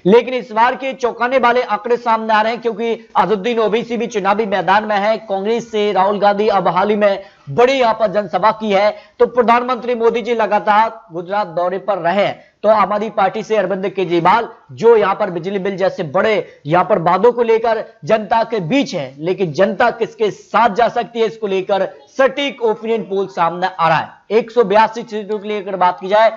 लेकिन इस बार के चौंकाने वाले आंकड़े सामने आ रहे हैं, क्योंकि अजहरुद्दीन ओवैसी भी चुनावी मैदान में है। कांग्रेस से राहुल गांधी अब हाल ही में बड़ी यहां पर जनसभा की है। तो प्रधानमंत्री मोदी जी लगातार गुजरात दौरे पर रहे। तो आम आदमी पार्टी से अरविंद केजरीवाल जो यहां पर बिजली बिल जैसे बड़े यहां पर वादों को लेकर जनता के बीच है, लेकिन जनता किसके साथ जा सकती है इसको लेकर सटीक ओपिनियन पोल सामने आ रहा है। 182 सीटों के लिए अगर बात की जाए,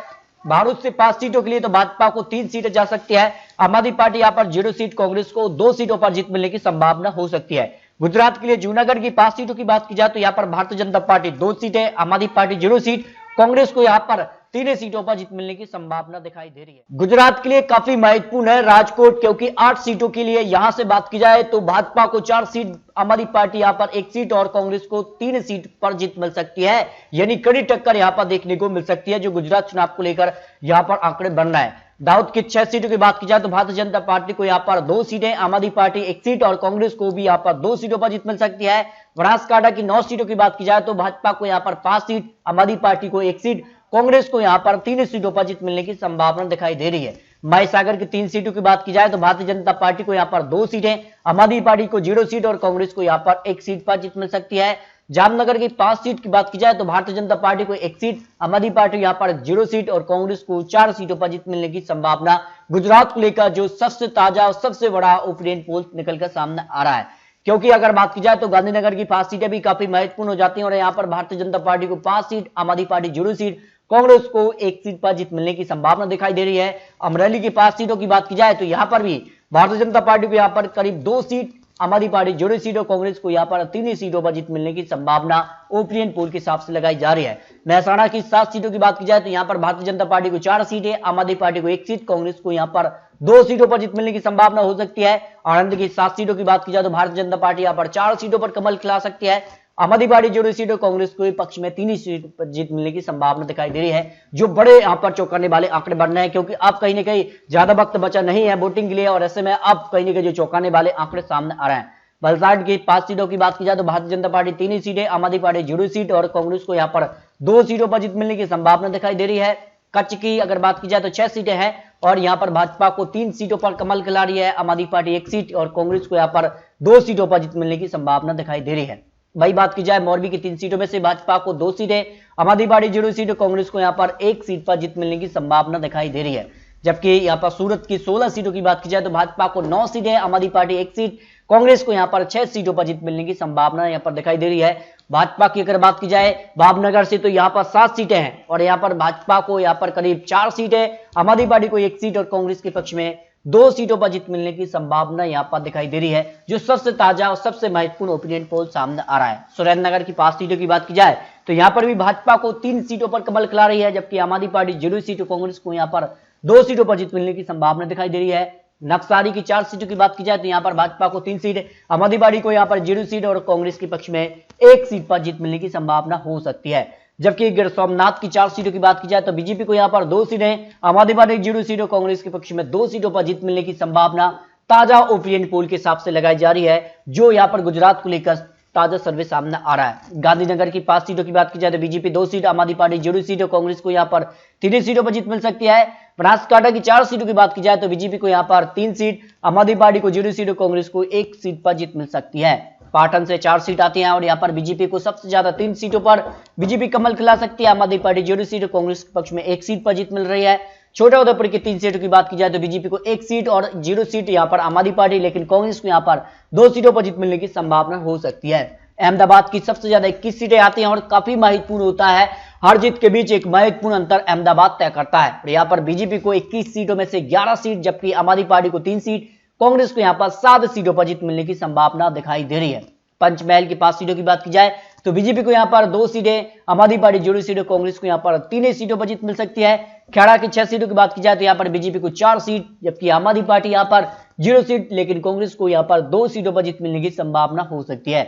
भारत से 5 सीटों के लिए तो भाजपा को 3 सीटें जा सकती है। आम आदमी पार्टी यहां पर 0 सीट, कांग्रेस को 2 सीटों पर जीत मिलने की संभावना हो सकती है। गुजरात के लिए जूनागढ़ की 5 सीटों की बात की जाए तो यहां पर भारतीय जनता पार्टी 2 सीटें, आम आदमी पार्टी 0 सीट, कांग्रेस को यहां पर 3 सीटों पर जीत मिलने की संभावना दिखाई दे रही है। गुजरात के लिए काफी महत्वपूर्ण है राजकोट, क्योंकि 8 सीटों के लिए यहां से बात की जाए तो भाजपा को 4 सीट, आम आदमी पार्टी यहां पर 1 सीट और कांग्रेस को 3 सीट पर जीत मिल सकती है। यानी कड़ी टक्कर यहां पर देखने को मिल सकती है, जो गुजरात चुनाव को लेकर यहां पर आंकड़े बन रहा है। दाऊद की 6 सीटों की बात की जाए तो भारतीय जनता पार्टी को यहां पर 2 सीटें, आम आदमी पार्टी 1 सीट और कांग्रेस को भी यहां पर 2 सीटों पर जीत मिल सकती है। बनासकांठा की 9 सीटों की बात की जाए तो भाजपा को यहां पर 5 सीट, आम आदमी पार्टी को 1 सीट, कांग्रेस को यहां पर 3 सीटों पर जीत मिलने की संभावना दिखाई दे रही है। महासागर की 3 सीटों की बात की जाए तो भारतीय जनता पार्टी को यहां पर 2 सीटें, आम आदमी पार्टी को 0 सीट और कांग्रेस को यहां पर 1 सीट पर जीत मिल सकती है। जामनगर की 5 सीट की बात की जाए तो भारतीय जनता पार्टी को 1 सीट, आम आदमी पार्टी यहां पर 0 सीट और कांग्रेस को 4 सीटों पर जीत मिलने की संभावना गुजरात को लेकर जो सबसे ताजा और सबसे बड़ा ओपिनियन पोल निकलकर सामने आ रहा है। क्योंकि अगर बात की जाए तो गांधीनगर की 5 सीटें भी काफी महत्वपूर्ण हो जाती हैं और यहां पर भारतीय जनता पार्टी को 5 सीट, आम आदमी पार्टी 0 सीट, कांग्रेस को 1 सीट पर जीत मिलने की संभावना दिखाई दे रही है। अमरेली की 5 सीटों की बात की जाए तो यहां पर भी भारतीय जनता पार्टी को यहां पर करीब 2 सीट, आम आदमी पार्टी 0 सीट और कांग्रेस को यहां पर 3 सीटों पर जीत मिलने की संभावना ओपिनियन पोल के हिसाब से लगाई जा रही है। महसाणा की 7 सीटों की बात की जाए तो यहां पर भारतीय जनता पार्टी को 4 सीटें, आम आदमी पार्टी को 1 सीट, कांग्रेस को यहां पर 2 सीटों पर जीत मिलने की संभावना हो सकती है। आनंद की 7 सीटों की बात की जाए तो भारतीय जनता पार्टी यहां पर 4 सीटों पर कमल खिला सकती है। आम आदमी पार्टी 0 सीट और कांग्रेस को पक्ष में 3 सीट पर जीत मिलने की संभावना दिखाई दे रही है, जो बड़े यहां पर चौंकाने वाले आंकड़े बन रहे हैं। क्योंकि अब कहीं ना कहीं ज्यादा वक्त बचा नहीं है वोटिंग के लिए और ऐसे में अब कहीं ना कहीं जो चौंकाने वाले आंकड़े सामने आ रहे हैं। वलसाड की 5 सीटों की बात की जाए तो भारतीय जनता पार्टी 3 सीटें, आम आदमी पार्टी 0 सीट और कांग्रेस को यहां पर 2 सीटों पर जीत मिलने की संभावना दिखाई दे रही है। कच्छ की अगर बात की जाए तो 6 सीटें हैं और यहां पर भाजपा को 3 सीटों पर कमल खिला रही है, आम आदमी पार्टी 1 सीट और कांग्रेस को यहां पर 2 सीटों पर जीत मिलने की संभावना दिखाई दे रही है। वही बात की जाए मोरबी की 3 सीटों में से भाजपा को 2 सीटें, आम आदमी पार्टी 0 सीट और कांग्रेस को यहां पर 1 सीट पर जीत मिलने की संभावना दिखाई दे रही है। जबकि यहां पर सूरत की 16 सीटों की बात की जाए तो भाजपा को 9 सीटें, आम आदमी पार्टी 1 सीट, कांग्रेस को यहां पर 6 सीटों पर जीत मिलने की संभावना यहां पर दिखाई दे रही है। भाजपा की अगर बात की जाए भावनगर से तो यहां पर 7 सीटें हैं और यहां पर भाजपा को यहां पर करीब 4 सीटें, आम आदमी पार्टी को 1 सीट और कांग्रेस के पक्ष में 2 सीटों पर जीत मिलने की संभावना यहां पर दिखाई दे रही है, जो सबसे ताजा और सबसे महत्वपूर्ण ओपिनियन पोल सामने आ रहा है। सुरेंद्रनगर की 5 सीटों की बात की जाए तो यहां पर भी भाजपा को 3 सीटों पर कमल खिला रही है, जबकि आम आदमी पार्टी 0 सीट और कांग्रेस को यहां पर 2 सीटों पर जीत मिलने की संभावना दिखाई दे रही है। नक्सारी की 4 सीटों की बात की जाए तो यहां पर भाजपा को 3 सीट, आम आदमी पार्टी को यहां पर 0 सीट और कांग्रेस के पक्ष में 1 सीट पर जीत मिलने की संभावना हो सकती है। जबकि गिर सोमनाथ की 4 सीटों की बात की जाए तो बीजेपी को यहां पर 2 सीटें, आम आदमी पार्टी 0 सीट और कांग्रेस के पक्ष में 2 सीटों पर जीत मिलने की संभावना ताजा ओपिनियन पोल के हिसाब से लगाई जा रही है, जो यहां पर गुजरात को लेकर ताजा सर्वे सामने आ रहा है। गांधीनगर की 5 सीटों की बात की जाए तो बीजेपी 2 सीट, आम आदमी पार्टी 0 सीट और कांग्रेस को यहां पर 3 सीटों पर जीत मिल सकती है। बनासकांठा की 4 सीटों की बात की जाए तो बीजेपी को यहां पर 3 सीट, आम आदमी पार्टी को 0 सीट और कांग्रेस को 1 सीट पर जीत मिल सकती है। पाटन से 4 सीट आती हैं और यहां पर बीजेपी को सबसे ज्यादा 3 सीटों पर बीजेपी कमल खिला सकती है, आम आदमी पार्टी 0 सीट और कांग्रेस के पक्ष में 1 सीट पर जीत मिल रही है। छोटा उदयपुर की 3 सीटों की बात की जाए तो बीजेपी को 1 सीट और 0 सीट यहां पर आम आदमी पार्टी, लेकिन कांग्रेस को यहां पर 2 सीटों पर जीत मिलने की संभावना हो सकती है। अहमदाबाद की सबसे ज्यादा 21 सीटें आती हैं और काफी महत्वपूर्ण होता है, हर जीत के बीच एक महत्वपूर्ण अंतर अहमदाबाद तय करता है। और यहाँ पर बीजेपी को 21 सीटों में से 11 सीट, जबकि आम आदमी पार्टी को 3 सीट, कांग्रेस को यहाँ पर 7 सीटों पर जीत मिलने की संभावना दिखाई दे रही है। पंचमहल की 5 सीटों की बात की जाए तो बीजेपी को यहाँ पर 2 सीटें, आम आदमी पार्टी 0 सीट और कांग्रेस को यहाँ पर 3 सीटों पर जीत मिल सकती है। खेड़ा की 6 सीटों की बात की जाए तो यहाँ पर बीजेपी को 4 सीट, जबकि आम आदमी पार्टी यहाँ पर 0 सीट, लेकिन कांग्रेस को यहाँ पर 2 सीटों पर जीत मिलने की संभावना हो सकती है।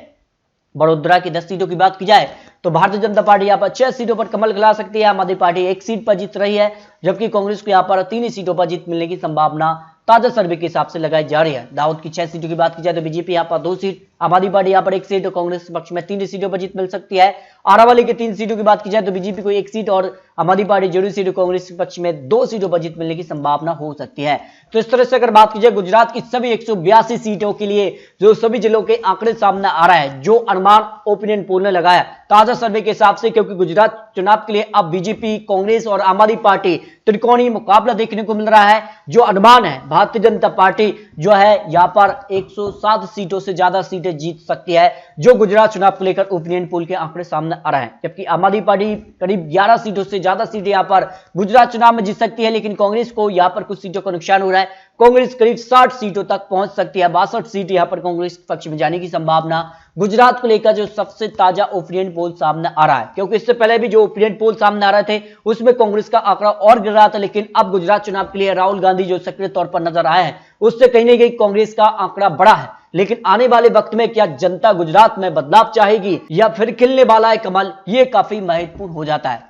बड़ोदरा की 10 सीटों की बात की जाए तो भारतीय जनता पार्टी यहाँ पर 6 सीटों पर कमल खिला सकती है, आम आदमी पार्टी 1 सीट पर जीत रही है, जबकि कांग्रेस को यहाँ पर 3 सीटों पर जीत मिलने की संभावना ताजा सर्वे के हिसाब से लगाई जा रही है। दाऊद की 6 सीटों की बात की जाए तो बीजेपी यहाँ पर 2 सीट, आम आदमी पार्टी यहां पर 1 सीट और कांग्रेस पक्ष में 3 सीटों पर जीत मिल सकती है। आरावली की 3 सीटों की बात की जाए तो बीजेपी को 1 सीट और आम आदमी पार्टी 0 सीट, कांग्रेस पक्ष में 2 सीटों पर जीत मिलने की संभावना हो सकती है। तो इस तरह से अगर बात की जाए गुजरात की सभी 182 सीटों के लिए जो सभी जिलों के आंकड़े सामने आ रहा है, जो अनुमान ओपिनियन पोल ने लगाया ताजा सर्वे के हिसाब से, क्योंकि गुजरात चुनाव के लिए अब बीजेपी, कांग्रेस और आम आदमी पार्टी त्रिकोणीय मुकाबला देखने को मिल रहा है। जो अनुमान है, भारतीय जनता पार्टी जो है यहां पर 107 सीटों से ज्यादा सीटें जीत सकती है, जो गुजरात चुनाव को लेकर ओपिनियन पोल के आंकड़े सामने आ रहे हैं। जबकि आम आदमी पार्टी करीब 11 सीटों से ज्यादा सीटें यहां पर गुजरात चुनाव में जीत सकती है, लेकिन कांग्रेस को यहां पर कुछ सीटों का नुकसान हो रहा है। कांग्रेस करीब 60 सीटों तक पहुंच सकती है, 62 सीट यहां पर कांग्रेस पक्ष में जाने की संभावना गुजरात को लेकर जो सबसे ताजा ओपिनियन पोल सामने आ रहा है। क्योंकि इससे पहले भी जो ओपिनियन पोल सामने आ रहे थे उसमें कांग्रेस का आंकड़ा और गिर रहा था, लेकिन अब गुजरात चुनाव के लिए राहुल गांधी जो सक्रिय तौर पर नजर आए हैं उससे कहीं ना कहीं कांग्रेस का आंकड़ा बढ़ा है। लेकिन आने वाले वक्त में क्या जनता गुजरात में बदलाव चाहेगी या फिर खिलने वाला है कमल, यह काफी महत्वपूर्ण हो जाता है।